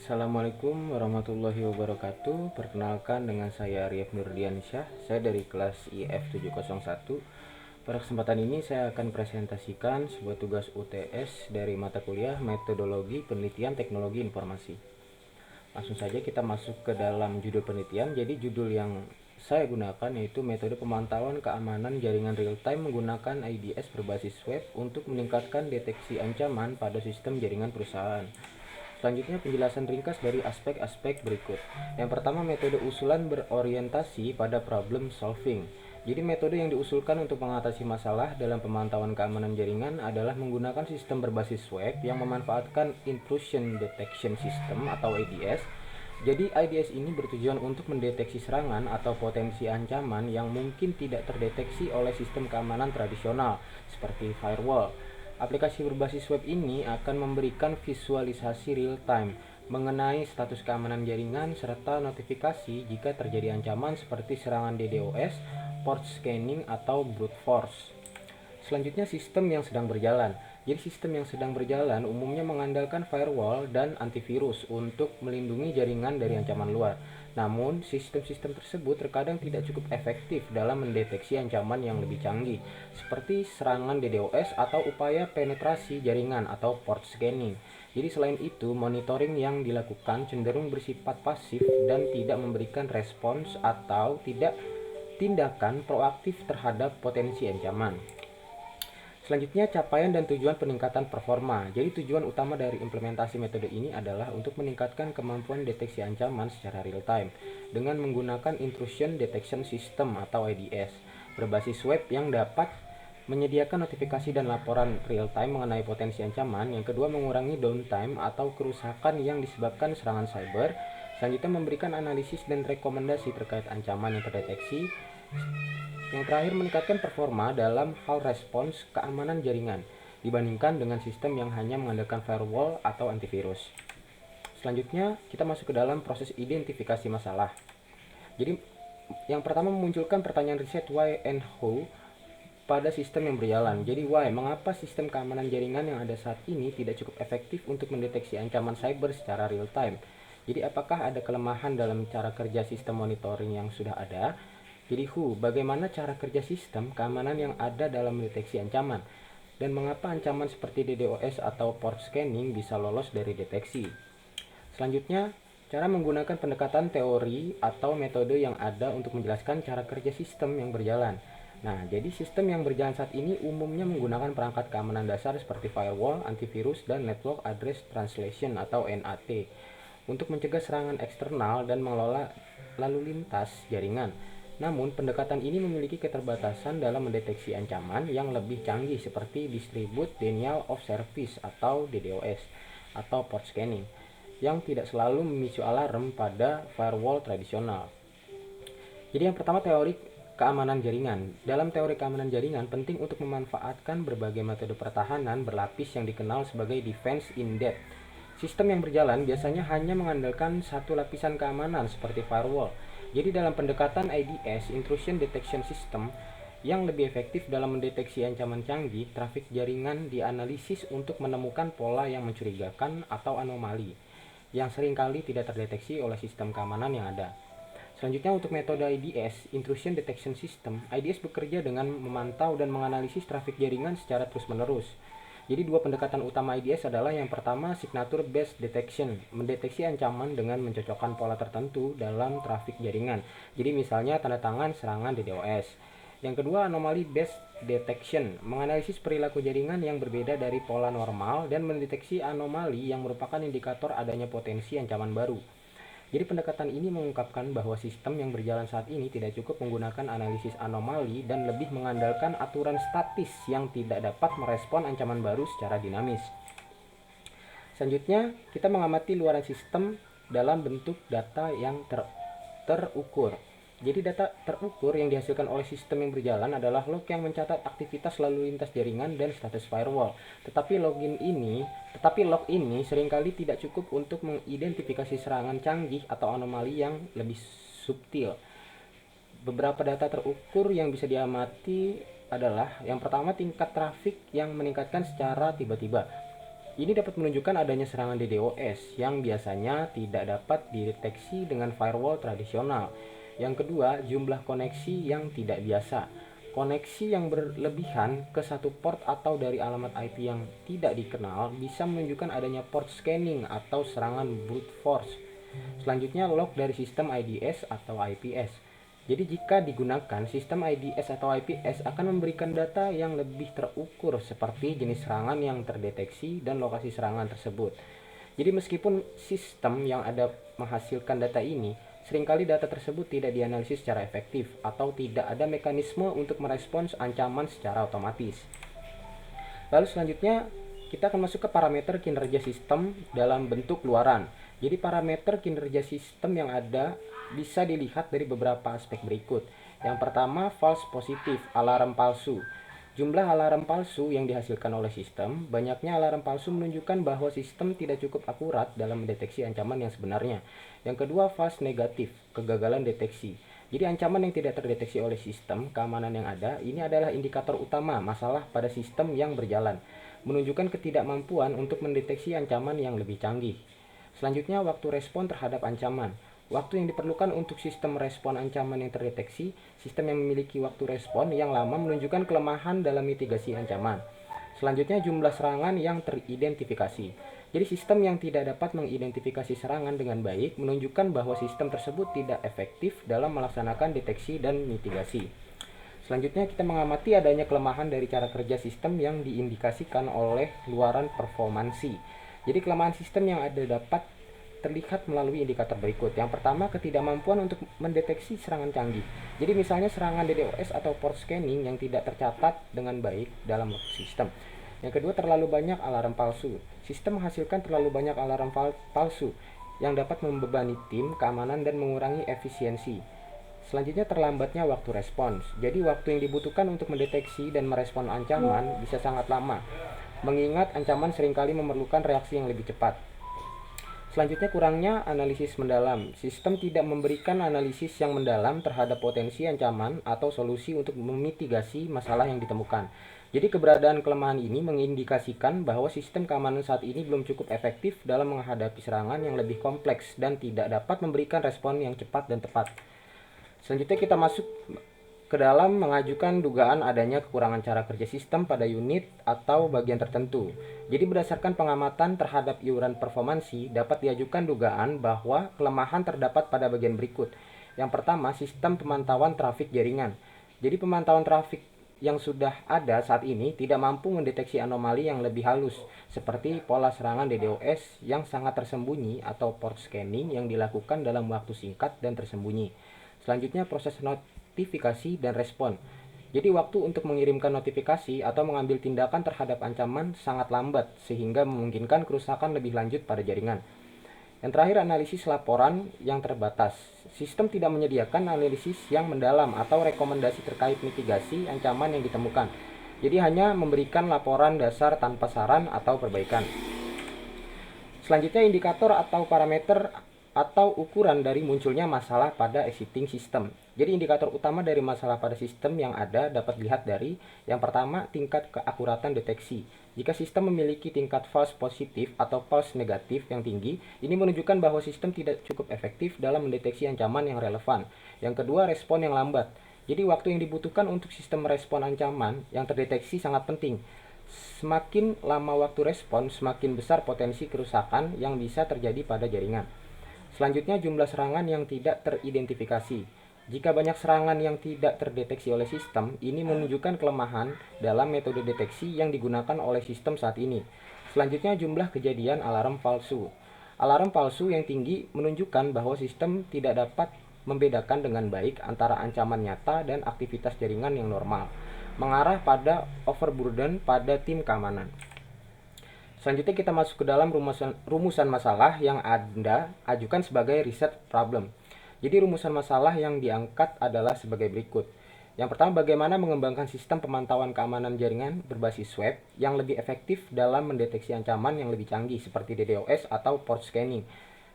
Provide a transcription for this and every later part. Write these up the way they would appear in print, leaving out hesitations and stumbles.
Assalamualaikum warahmatullahi wabarakatuh. Perkenalkan, dengan saya Arif Nurdiansyah. Saya dari kelas IF 701. Pada kesempatan ini saya akan presentasikan sebuah tugas UTS dari mata kuliah Metodologi Penelitian Teknologi Informasi. Langsung saja kita masuk ke dalam judul penelitian. Jadi judul yang saya gunakan yaitu metode pemantauan keamanan jaringan real time menggunakan IDS berbasis web untuk meningkatkan deteksi ancaman pada sistem jaringan perusahaan. Selanjutnya penjelasan ringkas dari aspek-aspek berikut. Yang pertama, metode usulan berorientasi pada problem solving. Jadi metode yang diusulkan untuk mengatasi masalah dalam pemantauan keamanan jaringan adalah menggunakan sistem berbasis web yang memanfaatkan Intrusion Detection System atau IDS. Jadi IDS ini bertujuan untuk mendeteksi serangan atau potensi ancaman yang mungkin tidak terdeteksi oleh sistem keamanan tradisional seperti firewall. Aplikasi berbasis web ini akan memberikan visualisasi real-time mengenai status keamanan jaringan serta notifikasi jika terjadi ancaman seperti serangan DDoS, port scanning, atau brute force. Selanjutnya, sistem yang sedang berjalan. Jadi sistem yang sedang berjalan umumnya mengandalkan firewall dan antivirus untuk melindungi jaringan dari ancaman luar. Namun, sistem-sistem tersebut terkadang tidak cukup efektif dalam mendeteksi ancaman yang lebih canggih, seperti serangan DDoS atau upaya penetrasi jaringan atau port scanning. Jadi selain itu, monitoring yang dilakukan cenderung bersifat pasif dan tidak memberikan respons atau tidak tindakan proaktif terhadap potensi ancaman. Selanjutnya, capaian dan tujuan peningkatan performa. Jadi tujuan utama dari implementasi metode ini adalah untuk meningkatkan kemampuan deteksi ancaman secara real time dengan menggunakan Intrusion Detection System atau IDS berbasis web yang dapat menyediakan notifikasi dan laporan real time mengenai potensi ancaman. Yang kedua, mengurangi downtime atau kerusakan yang disebabkan serangan cyber. Selanjutnya, memberikan analisis dan rekomendasi terkait ancaman yang terdeteksi. Yang terakhir, meningkatkan performa dalam hal respons keamanan jaringan dibandingkan dengan sistem yang hanya mengandalkan firewall atau antivirus. Selanjutnya, kita masuk ke dalam proses identifikasi masalah. Jadi, yang pertama memunculkan pertanyaan riset why and how pada sistem yang berjalan. Jadi, why, mengapa sistem keamanan jaringan yang ada saat ini tidak cukup efektif untuk mendeteksi ancaman cyber secara real time? Jadi, apakah ada kelemahan dalam cara kerja sistem monitoring yang sudah ada? Jadi bagaimana cara kerja sistem keamanan yang ada dalam mendeteksi ancaman? Dan mengapa ancaman seperti DDoS atau port scanning bisa lolos dari deteksi? Selanjutnya, cara menggunakan pendekatan teori atau metode yang ada untuk menjelaskan cara kerja sistem yang berjalan. Nah, jadi sistem yang berjalan saat ini umumnya menggunakan perangkat keamanan dasar seperti firewall, antivirus, dan network address translation atau NAT untuk mencegah serangan eksternal dan mengelola lalu lintas jaringan. Namun, pendekatan ini memiliki keterbatasan dalam mendeteksi ancaman yang lebih canggih seperti Distributed Denial of Service atau DDoS atau port scanning yang tidak selalu memicu alarm pada firewall tradisional. Jadi yang pertama, teori keamanan jaringan. Dalam teori keamanan jaringan, penting untuk memanfaatkan berbagai metode pertahanan berlapis yang dikenal sebagai defense in depth. Sistem yang berjalan biasanya hanya mengandalkan satu lapisan keamanan seperti firewall. Jadi dalam pendekatan IDS, Intrusion Detection System, yang lebih efektif dalam mendeteksi ancaman canggih, trafik jaringan dianalisis untuk menemukan pola yang mencurigakan atau anomali yang seringkali tidak terdeteksi oleh sistem keamanan yang ada. Selanjutnya, untuk metode IDS, Intrusion Detection System, IDS bekerja dengan memantau dan menganalisis trafik jaringan secara terus-menerus. Jadi dua pendekatan utama IDS adalah yang pertama, signature based detection, mendeteksi ancaman dengan mencocokkan pola tertentu dalam trafik jaringan. Jadi misalnya tanda tangan serangan DDoS. Yang kedua, anomaly based detection, menganalisis perilaku jaringan yang berbeda dari pola normal dan mendeteksi anomali yang merupakan indikator adanya potensi ancaman baru. Jadi pendekatan ini mengungkapkan bahwa sistem yang berjalan saat ini tidak cukup menggunakan analisis anomali dan lebih mengandalkan aturan statis yang tidak dapat merespon ancaman baru secara dinamis. Selanjutnya, kita mengamati luaran sistem dalam bentuk data yang terukur. Jadi data terukur yang dihasilkan oleh sistem yang berjalan adalah log yang mencatat aktivitas lalu lintas jaringan dan status firewall. Tetapi log ini seringkali tidak cukup untuk mengidentifikasi serangan canggih atau anomali yang lebih subtil. Beberapa data terukur yang bisa diamati adalah yang pertama, tingkat trafik yang meningkatkan secara tiba-tiba. Ini dapat menunjukkan adanya serangan DDoS yang biasanya tidak dapat dideteksi dengan firewall tradisional. Yang kedua, jumlah koneksi yang tidak biasa. Koneksi yang berlebihan ke satu port atau dari alamat IP yang tidak dikenal bisa menunjukkan adanya port scanning atau serangan brute force. Selanjutnya, log dari sistem IDS atau IPS. Jadi jika digunakan, sistem IDS atau IPS akan memberikan data yang lebih terukur seperti jenis serangan yang terdeteksi dan lokasi serangan tersebut. Jadi meskipun sistem yang ada menghasilkan data ini, seringkali data tersebut tidak dianalisis secara efektif atau tidak ada mekanisme untuk merespons ancaman secara otomatis. Lalu selanjutnya kita akan masuk ke parameter kinerja sistem dalam bentuk luaran. Jadi parameter kinerja sistem yang ada bisa dilihat dari beberapa aspek berikut. Yang pertama, false positif, alarm palsu. Jumlah alarm palsu yang dihasilkan oleh sistem, banyaknya alarm palsu menunjukkan bahwa sistem tidak cukup akurat dalam mendeteksi ancaman yang sebenarnya. Yang kedua, false negatif, kegagalan deteksi. Jadi ancaman yang tidak terdeteksi oleh sistem keamanan yang ada, ini adalah indikator utama masalah pada sistem yang berjalan, menunjukkan ketidakmampuan untuk mendeteksi ancaman yang lebih canggih. Selanjutnya, waktu respon terhadap ancaman. Waktu yang diperlukan untuk sistem respon ancaman yang terdeteksi, sistem yang memiliki waktu respon yang lama menunjukkan kelemahan dalam mitigasi ancaman. Selanjutnya, jumlah serangan yang teridentifikasi. Jadi sistem yang tidak dapat mengidentifikasi serangan dengan baik menunjukkan bahwa sistem tersebut tidak efektif dalam melaksanakan deteksi dan mitigasi. Selanjutnya kita mengamati adanya kelemahan dari cara kerja sistem yang diindikasikan oleh luaran performansi. Jadi kelemahan sistem yang ada dapat terlihat melalui indikator berikut. Yang pertama, ketidakmampuan untuk mendeteksi serangan canggih. Jadi misalnya serangan DDoS atau port scanning yang tidak tercatat dengan baik dalam sistem. Yang kedua, terlalu banyak alarm palsu. Sistem menghasilkan terlalu banyak alarm palsu yang dapat membebani tim keamanan dan mengurangi efisiensi. Selanjutnya, terlambatnya waktu respons. Jadi waktu yang dibutuhkan untuk mendeteksi dan merespon ancaman bisa sangat lama, mengingat ancaman seringkali memerlukan reaksi yang lebih cepat. Selanjutnya, kurangnya analisis mendalam. Sistem tidak memberikan analisis yang mendalam terhadap potensi ancaman atau solusi untuk memitigasi masalah yang ditemukan. Jadi keberadaan kelemahan ini mengindikasikan bahwa sistem keamanan saat ini belum cukup efektif dalam menghadapi serangan yang lebih kompleks dan tidak dapat memberikan respon yang cepat dan tepat. Selanjutnya kita masuk ke dalam mengajukan dugaan adanya kekurangan cara kerja sistem pada unit atau bagian tertentu. Jadi berdasarkan pengamatan terhadap iuran performansi, dapat diajukan dugaan bahwa kelemahan terdapat pada bagian berikut. Yang pertama, sistem pemantauan trafik jaringan. Jadi pemantauan trafik yang sudah ada saat ini tidak mampu mendeteksi anomali yang lebih halus, seperti pola serangan DDoS yang sangat tersembunyi atau port scanning yang dilakukan dalam waktu singkat dan tersembunyi. Selanjutnya, proses notifikasi dan respon. Jadi waktu untuk mengirimkan notifikasi atau mengambil tindakan terhadap ancaman sangat lambat sehingga memungkinkan kerusakan lebih lanjut pada jaringan. Yang terakhir, analisis laporan yang terbatas. Sistem tidak menyediakan analisis yang mendalam atau rekomendasi terkait mitigasi ancaman yang ditemukan. Jadi hanya memberikan laporan dasar tanpa saran atau perbaikan. Selanjutnya, indikator atau parameter atau ukuran dari munculnya masalah pada existing system. Jadi indikator utama dari masalah pada sistem yang ada dapat dilihat dari yang pertama, tingkat keakuratan deteksi. Jika sistem memiliki tingkat false positif atau false negatif yang tinggi, ini menunjukkan bahwa sistem tidak cukup efektif dalam mendeteksi ancaman yang relevan. Yang kedua, respon yang lambat. Jadi waktu yang dibutuhkan untuk sistem merespon ancaman yang terdeteksi sangat penting. Semakin lama waktu respon, semakin besar potensi kerusakan yang bisa terjadi pada jaringan. Selanjutnya, jumlah serangan yang tidak teridentifikasi. Jika banyak serangan yang tidak terdeteksi oleh sistem, ini menunjukkan kelemahan dalam metode deteksi yang digunakan oleh sistem saat ini. Selanjutnya, jumlah kejadian alarm palsu. Alarm palsu yang tinggi menunjukkan bahwa sistem tidak dapat membedakan dengan baik antara ancaman nyata dan aktivitas jaringan yang normal, mengarah pada overburden pada tim keamanan. Selanjutnya kita masuk ke dalam rumusan masalah yang Anda ajukan sebagai reset problem. Jadi rumusan masalah yang diangkat adalah sebagai berikut. Yang pertama, bagaimana mengembangkan sistem pemantauan keamanan jaringan berbasis web yang lebih efektif dalam mendeteksi ancaman yang lebih canggih seperti DDoS atau port scanning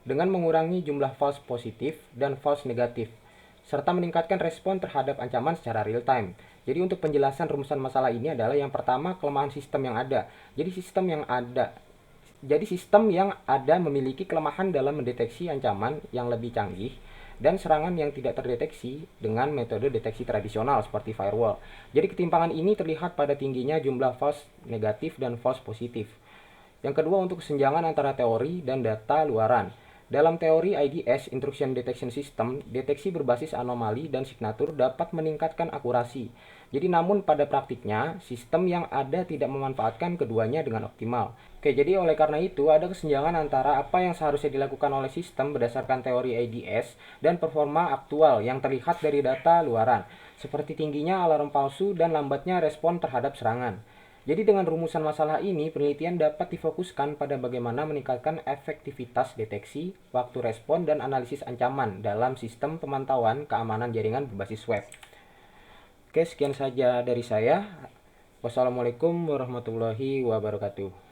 dengan mengurangi jumlah false positif dan false negatif serta meningkatkan respon terhadap ancaman secara real time. Jadi untuk penjelasan rumusan masalah ini adalah yang pertama, kelemahan sistem yang ada. Jadi sistem yang ada Jadi sistem yang ada memiliki kelemahan dalam mendeteksi ancaman yang lebih canggih dan serangan yang tidak terdeteksi dengan metode deteksi tradisional seperti firewall. Jadi ketimpangan ini terlihat pada tingginya jumlah false negatif dan false positif. Yang kedua, untuk kesenjangan antara teori dan data luaran. Dalam teori IDS, Intrusion Detection System, deteksi berbasis anomali dan signatur dapat meningkatkan akurasi. Jadi namun pada praktiknya, sistem yang ada tidak memanfaatkan keduanya dengan optimal. Oke, jadi oleh karena itu ada kesenjangan antara apa yang seharusnya dilakukan oleh sistem berdasarkan teori IDS dan performa aktual yang terlihat dari data luaran, seperti tingginya alarm palsu dan lambatnya respon terhadap serangan. Jadi dengan rumusan masalah ini, penelitian dapat difokuskan pada bagaimana meningkatkan efektivitas deteksi, waktu respon, dan analisis ancaman dalam sistem pemantauan keamanan jaringan berbasis web. Oke, sekian saja dari saya. Wassalamualaikum warahmatullahi wabarakatuh.